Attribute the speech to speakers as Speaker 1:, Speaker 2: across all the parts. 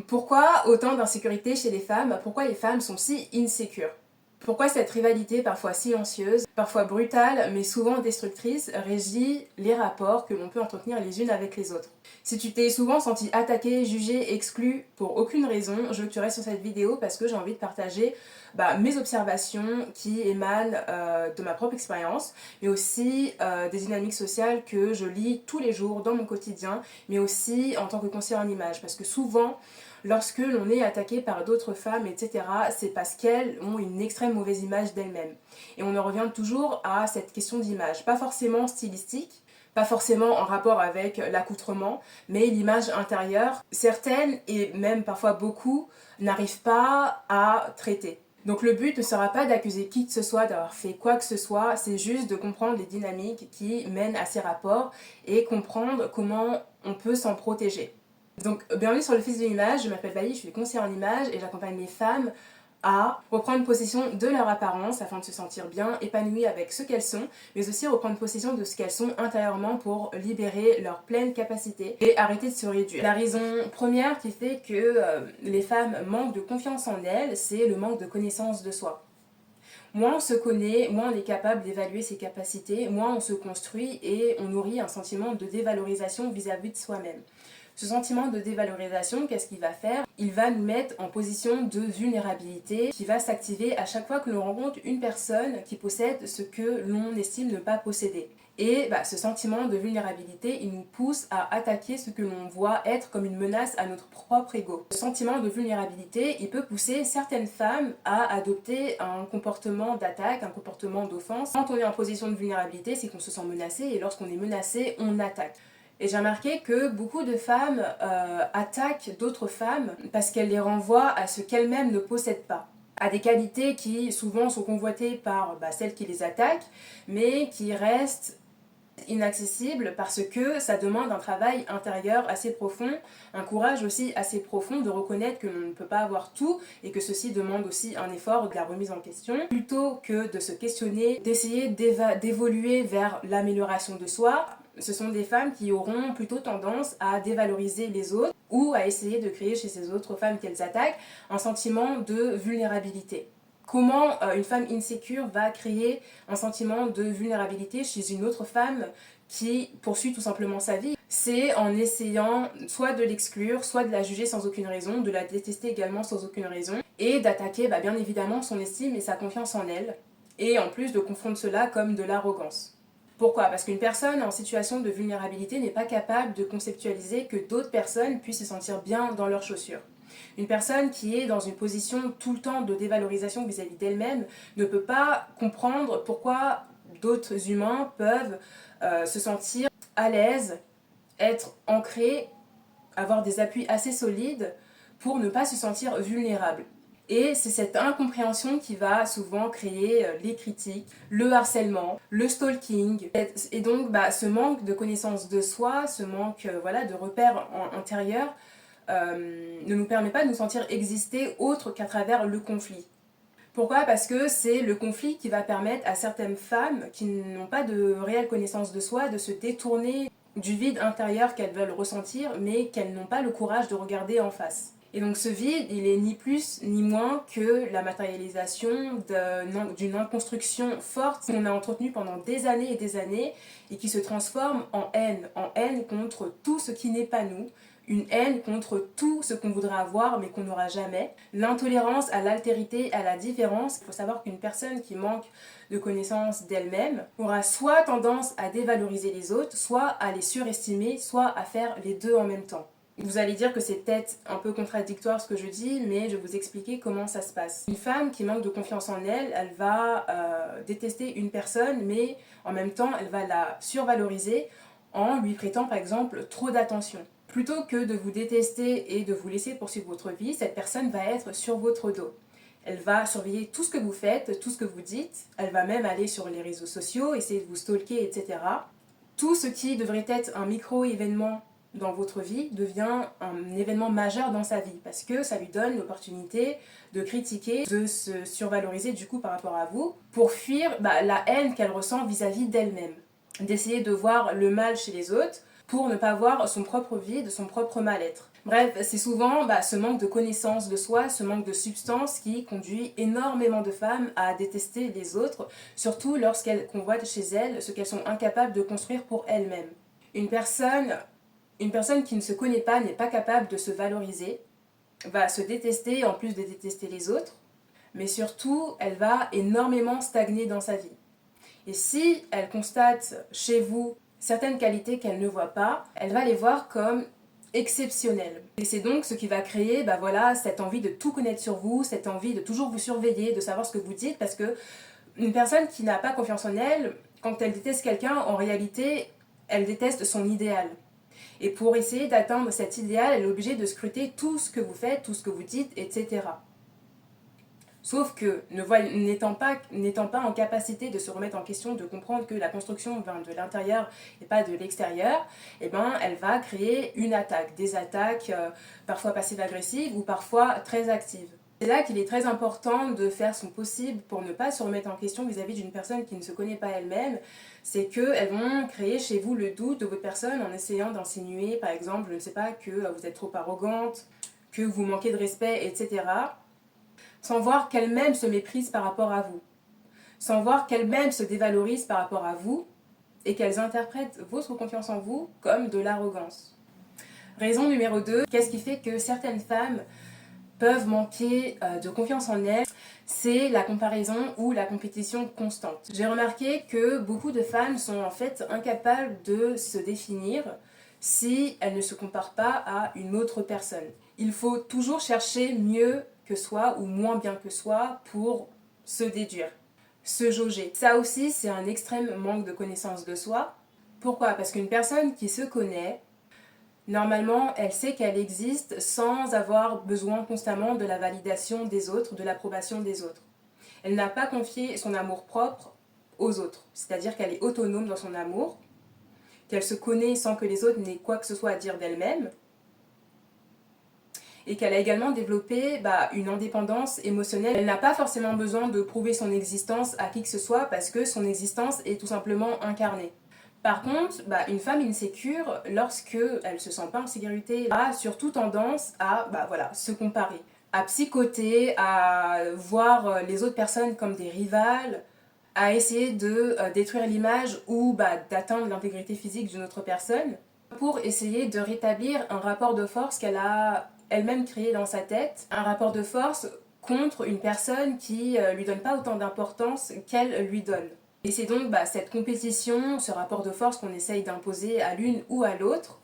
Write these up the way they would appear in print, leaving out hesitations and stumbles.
Speaker 1: Pourquoi autant d'insécurité chez les femmes? Pourquoi les femmes sont si insécures? Pourquoi cette rivalité parfois silencieuse, parfois brutale, mais souvent destructrice, régit les rapports que l'on peut entretenir les unes avec les autres? Si tu t'es souvent senti attaquée, jugée, exclue pour aucune raison, je veux que tu restes sur cette vidéo parce que j'ai envie de partager mes observations qui émanent de ma propre expérience, mais aussi des dynamiques sociales que je lis tous les jours dans mon quotidien, mais aussi en tant que conseillère en image, parce que souvent, lorsque l'on est attaqué par d'autres femmes, etc., c'est parce qu'elles ont une extrême mauvaise image d'elles-mêmes. Et on en revient toujours à cette question d'image, pas forcément stylistique, pas forcément en rapport avec l'accoutrement, mais l'image intérieure, certaines, et même parfois beaucoup, n'arrivent pas à traiter. Donc le but ne sera pas d'accuser qui que ce soit d'avoir fait quoi que ce soit, c'est juste de comprendre les dynamiques qui mènent à ces rapports et comprendre comment on peut s'en protéger. Donc bienvenue sur le Fils de l'image, je m'appelle Bailly, je suis conseillère en image et j'accompagne les femmes à reprendre possession de leur apparence afin de se sentir bien, épanouies avec ce qu'elles sont, mais aussi reprendre possession de ce qu'elles sont intérieurement pour libérer leur pleine capacité et arrêter de se réduire. La raison première qui fait que les femmes manquent de confiance en elles, c'est le manque de connaissance de soi. Moins on se connaît, moins on est capable d'évaluer ses capacités, moins on se construit et on nourrit un sentiment de dévalorisation vis-à-vis de soi-même. Ce sentiment de dévalorisation, qu'est-ce qu'il va faire? Il va nous mettre en position de vulnérabilité qui va s'activer à chaque fois que l'on rencontre une personne qui possède ce que l'on estime ne pas posséder. Et ce sentiment de vulnérabilité, il nous pousse à attaquer ce que l'on voit être comme une menace à notre propre ego. Ce sentiment de vulnérabilité, il peut pousser certaines femmes à adopter un comportement d'attaque, un comportement d'offense. Quand on est en position de vulnérabilité, c'est qu'on se sent menacé et lorsqu'on est menacé, on attaque. Et j'ai remarqué que beaucoup de femmes attaquent d'autres femmes parce qu'elles les renvoient à ce qu'elles-mêmes ne possèdent pas. À des qualités qui souvent sont convoitées par celles qui les attaquent, mais qui restent inaccessibles parce que ça demande un travail intérieur assez profond, un courage aussi assez profond de reconnaître que l'on ne peut pas avoir tout et que ceci demande aussi un effort de la remise en question. Plutôt que de se questionner, d'essayer d'évoluer vers l'amélioration de soi, ce sont des femmes qui auront plutôt tendance à dévaloriser les autres ou à essayer de créer chez ces autres femmes qu'elles attaquent un sentiment de vulnérabilité. Comment une femme insécure va créer un sentiment de vulnérabilité chez une autre femme qui poursuit tout simplement sa vie? C'est en essayant soit de l'exclure, soit de la juger sans aucune raison, de la détester également sans aucune raison, et d'attaquer bien évidemment son estime et sa confiance en elle, et en plus de confondre cela comme de l'arrogance. Pourquoi? Parce qu'une personne en situation de vulnérabilité n'est pas capable de conceptualiser que d'autres personnes puissent se sentir bien dans leurs chaussures. Une personne qui est dans une position tout le temps de dévalorisation vis-à-vis d'elle-même ne peut pas comprendre pourquoi d'autres humains peuvent se sentir à l'aise, être ancrés, avoir des appuis assez solides pour ne pas se sentir vulnérables. Et c'est cette incompréhension qui va souvent créer les critiques, le harcèlement, le stalking. Et donc ce manque de connaissance de soi, ce manque de repères intérieurs ne nous permet pas de nous sentir exister autre qu'à travers le conflit. Pourquoi? Parce que c'est le conflit qui va permettre à certaines femmes qui n'ont pas de réelle connaissance de soi de se détourner du vide intérieur qu'elles veulent ressentir mais qu'elles n'ont pas le courage de regarder en face. Et donc ce vide, il est ni plus ni moins que la matérialisation d'une inconstruction forte qu'on a entretenue pendant des années et qui se transforme en haine contre tout ce qui n'est pas nous, une haine contre tout ce qu'on voudrait avoir mais qu'on n'aura jamais, l'intolérance à l'altérité, à la différence. Il faut savoir qu'une personne qui manque de connaissance d'elle-même aura soit tendance à dévaloriser les autres, soit à les surestimer, soit à faire les deux en même temps. Vous allez dire que c'est peut-être un peu contradictoire ce que je dis, mais je vais vous expliquer comment ça se passe. Une femme qui manque de confiance en elle, elle va détester une personne, mais en même temps, elle va la survaloriser en lui prêtant par exemple trop d'attention. Plutôt que de vous détester et de vous laisser poursuivre votre vie, cette personne va être sur votre dos. Elle va surveiller tout ce que vous faites, tout ce que vous dites. Elle va même aller sur les réseaux sociaux, essayer de vous stalker, etc. Tout ce qui devrait être un micro-événement dans votre vie devient un événement majeur dans sa vie parce que ça lui donne l'opportunité de critiquer, de se survaloriser du coup par rapport à vous pour fuir la haine qu'elle ressent vis-à-vis d'elle-même. D'essayer de voir le mal chez les autres pour ne pas voir son propre vide, son propre mal-être. Bref, c'est souvent ce manque de connaissance de soi, ce manque de substance qui conduit énormément de femmes à détester les autres, surtout lorsqu'elles convoitent chez elles ce qu'elles sont incapables de construire pour elles-mêmes. Une personne qui ne se connaît pas, n'est pas capable de se valoriser, va se détester en plus de détester les autres, mais surtout, elle va énormément stagner dans sa vie. Et si elle constate chez vous certaines qualités qu'elle ne voit pas, elle va les voir comme exceptionnelles. Et c'est donc ce qui va créer cette envie de tout connaître sur vous, cette envie de toujours vous surveiller, de savoir ce que vous dites, parce que une personne qui n'a pas confiance en elle, quand elle déteste quelqu'un, en réalité, elle déteste son idéal. Et pour essayer d'atteindre cet idéal, elle est obligée de scruter tout ce que vous faites, tout ce que vous dites, etc. Sauf que, n'étant pas en capacité de se remettre en question, de comprendre que la construction vient de l'intérieur et pas de l'extérieur, elle va créer une attaque, des attaques parfois passives-agressives ou parfois très actives. C'est là qu'il est très important de faire son possible pour ne pas se remettre en question vis-à-vis d'une personne qui ne se connaît pas elle-même. C'est qu'elles vont créer chez vous le doute de votre personne en essayant d'insinuer, par exemple, je ne sais pas, que vous êtes trop arrogante, que vous manquez de respect, etc. Sans voir qu'elles-mêmes se méprisent par rapport à vous. Sans voir qu'elles-mêmes se dévalorisent par rapport à vous et qu'elles interprètent votre confiance en vous comme de l'arrogance. Raison numéro 2, qu'est-ce qui fait que certaines femmes peuvent manquer de confiance en elles, c'est la comparaison ou la compétition constante. J'ai remarqué que beaucoup de femmes sont en fait incapables de se définir si elles ne se comparent pas à une autre personne. Il faut toujours chercher mieux que soi ou moins bien que soi pour se déduire, se jauger. Ça aussi, c'est un extrême manque de connaissance de soi. Pourquoi ? Parce qu'une personne qui se connaît, normalement, elle sait qu'elle existe sans avoir besoin constamment de la validation des autres, de l'approbation des autres. Elle n'a pas confié son amour-propre aux autres, c'est-à-dire qu'elle est autonome dans son amour, qu'elle se connaît sans que les autres n'aient quoi que ce soit à dire d'elle-même, et qu'elle a également développé une indépendance émotionnelle. Elle n'a pas forcément besoin de prouver son existence à qui que ce soit parce que son existence est tout simplement incarnée. Par contre, une femme insécure, lorsque elle se sent pas en sécurité, a surtout tendance à se comparer, à psychoter, à voir les autres personnes comme des rivales, à essayer de détruire l'image ou d'atteindre l'intégrité physique d'une autre personne pour essayer de rétablir un rapport de force qu'elle a elle-même créé dans sa tête, un rapport de force contre une personne qui lui donne pas autant d'importance qu'elle lui donne. Et c'est donc cette compétition, ce rapport de force qu'on essaye d'imposer à l'une ou à l'autre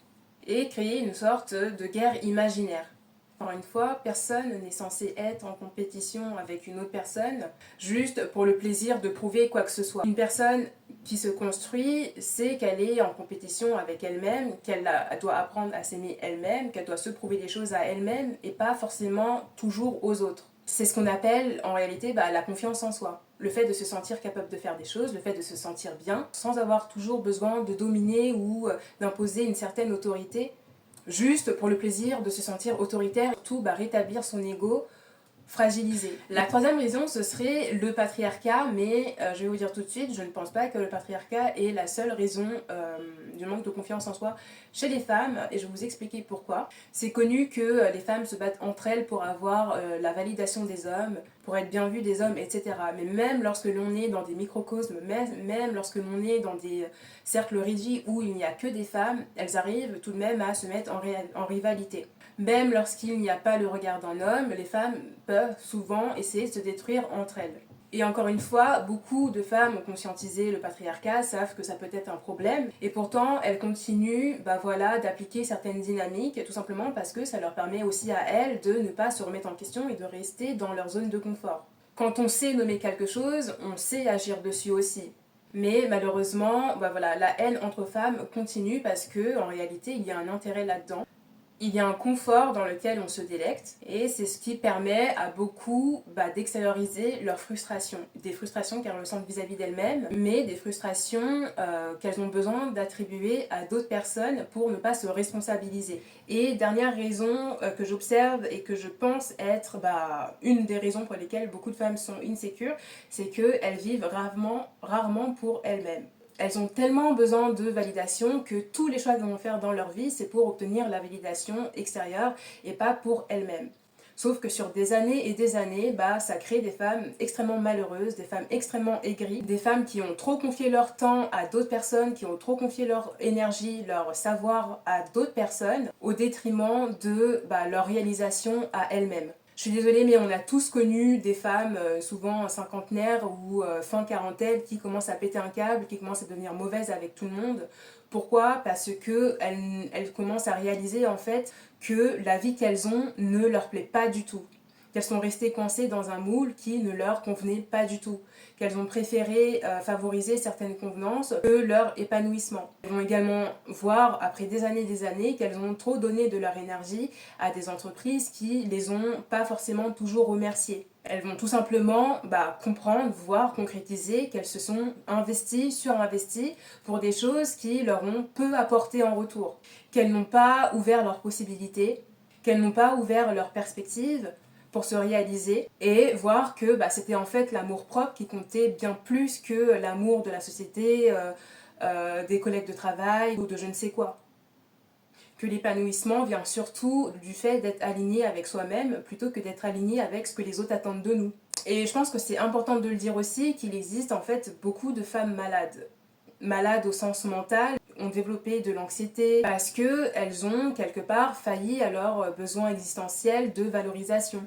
Speaker 1: et créer une sorte de guerre imaginaire. Encore une fois, personne n'est censé être en compétition avec une autre personne juste pour le plaisir de prouver quoi que ce soit. Une personne qui se construit sait qu'elle est en compétition avec elle-même, qu'elle doit apprendre à s'aimer elle-même, qu'elle doit se prouver des choses à elle-même et pas forcément toujours aux autres. C'est ce qu'on appelle en réalité la confiance en soi. Le fait de se sentir capable de faire des choses, le fait de se sentir bien, sans avoir toujours besoin de dominer ou d'imposer une certaine autorité, juste pour le plaisir de se sentir autoritaire, surtout rétablir son ego fragilisé. La troisième raison, ce serait le patriarcat, mais je vais vous dire tout de suite, je ne pense pas que le patriarcat est la seule raison du manque de confiance en soi chez les femmes, et je vais vous expliquer pourquoi. C'est connu que les femmes se battent entre elles pour avoir la validation des hommes, pour être bien vues des hommes, etc. Mais même lorsque l'on est dans des microcosmes, même lorsque l'on est dans des cercles rigides où il n'y a que des femmes, elles arrivent tout de même à se mettre en rivalité. Même lorsqu'il n'y a pas le regard d'un homme, les femmes peuvent souvent essayer de se détruire entre elles. Et encore une fois, beaucoup de femmes ont conscientisé le patriarcat, savent que ça peut être un problème, et pourtant elles continuent d'appliquer certaines dynamiques, tout simplement parce que ça leur permet aussi à elles de ne pas se remettre en question et de rester dans leur zone de confort. Quand on sait nommer quelque chose, on sait agir dessus aussi. Mais malheureusement, la haine entre femmes continue parce que en réalité, il y a un intérêt là-dedans. Il y a un confort dans lequel on se délecte et c'est ce qui permet à beaucoup d'extérioriser leurs frustrations. Des frustrations qu'elles ressentent vis-à-vis d'elles-mêmes, mais des frustrations qu'elles ont besoin d'attribuer à d'autres personnes pour ne pas se responsabiliser. Et dernière raison que j'observe et que je pense être une des raisons pour lesquelles beaucoup de femmes sont insécures, c'est qu'elles vivent rarement pour elles-mêmes. elles ont tellement besoin de validation que tous les choix qu'elles vont faire dans leur vie, c'est pour obtenir la validation extérieure et pas pour elles-mêmes. Sauf que sur des années et des années, ça crée des femmes extrêmement malheureuses, des femmes extrêmement aigries, des femmes qui ont trop confié leur temps à d'autres personnes, qui ont trop confié leur énergie, leur savoir à d'autres personnes, au détriment de leur réalisation à elles-mêmes. Je suis désolée, mais on a tous connu des femmes, souvent cinquantenaires ou fin quarantaine, qui commencent à péter un câble, qui commencent à devenir mauvaises avec tout le monde. Pourquoi? Parce qu'elles commencent à réaliser en fait que la vie qu'elles ont ne leur plaît pas du tout. Qu'elles sont restées coincées dans un moule qui ne leur convenait pas du tout. Qu'elles ont préféré favoriser certaines convenances que leur épanouissement. Elles vont également voir, après des années, qu'elles ont trop donné de leur énergie à des entreprises qui les ont pas forcément toujours remerciées. Elles vont tout simplement comprendre, voir, concrétiser qu'elles se sont investies, surinvesties pour des choses qui leur ont peu apporté en retour. Qu'elles n'ont pas ouvert leurs possibilités, qu'elles n'ont pas ouvert leurs perspectives pour se réaliser et voir que c'était en fait l'amour-propre qui comptait bien plus que l'amour de la société, des collègues de travail ou de je ne sais quoi. Que l'épanouissement vient surtout du fait d'être aligné avec soi-même plutôt que d'être aligné avec ce que les autres attendent de nous. Et je pense que c'est important de le dire aussi qu'il existe en fait beaucoup de femmes malades. Malades au sens mental, ont développé de l'anxiété parce qu'elles ont quelque part failli à leurs besoins existentiels de valorisation.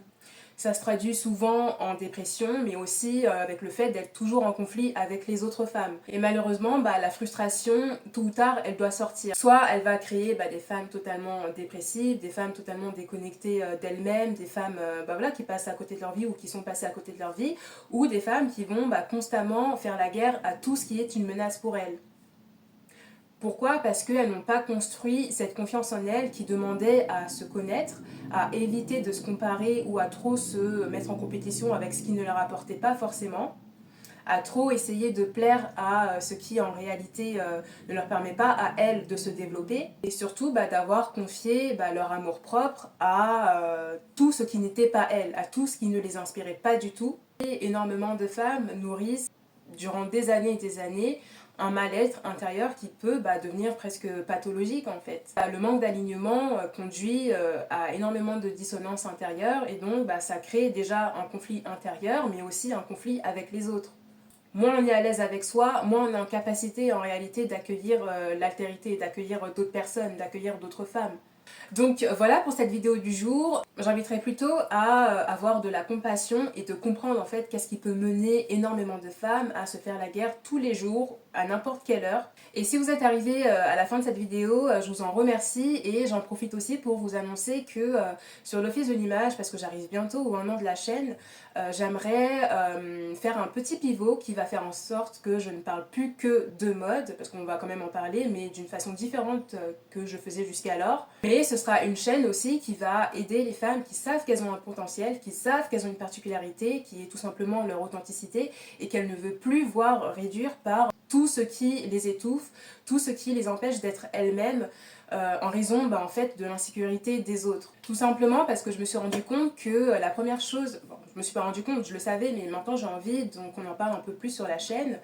Speaker 1: Ça se traduit souvent en dépression, mais aussi avec le fait d'être toujours en conflit avec les autres femmes. Et malheureusement, la frustration, tôt ou tard, elle doit sortir. Soit elle va créer des femmes totalement dépressives, des femmes totalement déconnectées d'elles-mêmes, des femmes qui passent à côté de leur vie ou qui sont passées à côté de leur vie, ou des femmes qui vont constamment faire la guerre à tout ce qui est une menace pour elles. Pourquoi? Parce qu'elles n'ont pas construit cette confiance en elles qui demandait à se connaître, à éviter de se comparer ou à trop se mettre en compétition avec ce qui ne leur apportait pas forcément, à trop essayer de plaire à ce qui en réalité ne leur permet pas à elles de se développer, et surtout d'avoir confié leur amour-propre à tout ce qui n'était pas elles, à tout ce qui ne les inspirait pas du tout. Et énormément de femmes nourrissent durant des années un mal-être intérieur qui peut devenir presque pathologique en fait. Le manque d'alignement conduit à énormément de dissonance intérieure et donc ça crée déjà un conflit intérieur mais aussi un conflit avec les autres. Moins on est à l'aise avec soi, moins on est en capacité en réalité d'accueillir l'altérité, d'accueillir d'autres personnes, d'accueillir d'autres femmes. Donc voilà pour cette vidéo du jour. J'inviterai plutôt à avoir de la compassion et de comprendre en fait qu'est-ce qui peut mener énormément de femmes à se faire la guerre tous les jours, à n'importe quelle heure. Et si vous êtes arrivé à la fin de cette vidéo, je vous en remercie et j'en profite aussi pour vous annoncer que sur l'Office de l'image, parce que j'arrive bientôt au 1 an de la chaîne, j'aimerais faire un petit pivot qui va faire en sorte que je ne parle plus que de mode, parce qu'on va quand même en parler, mais d'une façon différente que je faisais jusqu'alors. Mais ce sera une chaîne aussi qui va aider les femmes qui savent qu'elles ont un potentiel, qui savent qu'elles ont une particularité, qui est tout simplement leur authenticité, et qu'elles ne veulent plus voir réduire par tout ce qui les étouffe, tout ce qui les empêche d'être elles-mêmes, en raison en fait de l'insécurité des autres. Tout simplement parce que je me suis rendu compte que la première chose, je me suis pas rendu compte, je le savais, mais maintenant j'ai envie donc qu'on en parle un peu plus sur la chaîne,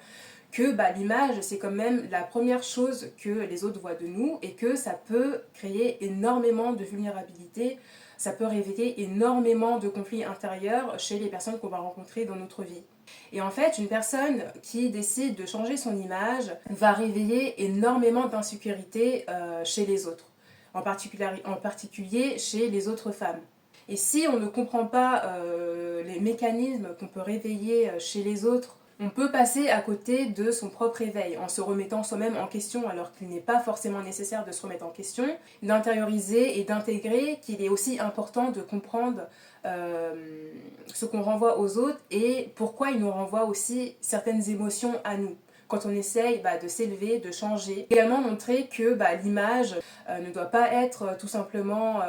Speaker 1: que l'image c'est quand même la première chose que les autres voient de nous et que ça peut créer énormément de vulnérabilité, ça peut révéler énormément de conflits intérieurs chez les personnes qu'on va rencontrer dans notre vie. Et en fait, une personne qui décide de changer son image va réveiller énormément d'insécurité chez les autres, en particulier chez les autres femmes. Et si on ne comprend pas les mécanismes qu'on peut réveiller chez les autres, on peut passer à côté de son propre éveil en se remettant soi-même en question alors qu'il n'est pas forcément nécessaire de se remettre en question, d'intérioriser et d'intégrer qu'il est aussi important de comprendre ce qu'on renvoie aux autres et pourquoi ils nous renvoient aussi certaines émotions à nous. Quand on essaye de s'élever, de changer. Également montrer que l'image ne doit pas être tout simplement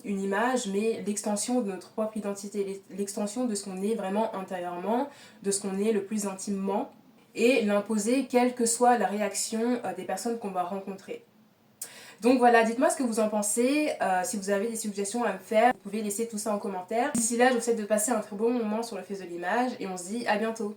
Speaker 1: une image, mais l'extension de notre propre identité, l'extension de ce qu'on est vraiment intérieurement, de ce qu'on est le plus intimement, et l'imposer quelle que soit la réaction des personnes qu'on va rencontrer. Donc voilà, dites-moi ce que vous en pensez, si vous avez des suggestions à me faire, vous pouvez laisser tout ça en commentaire. D'ici là, je vous souhaite de passer un très bon moment sur l'Office de l'image et on se dit à bientôt.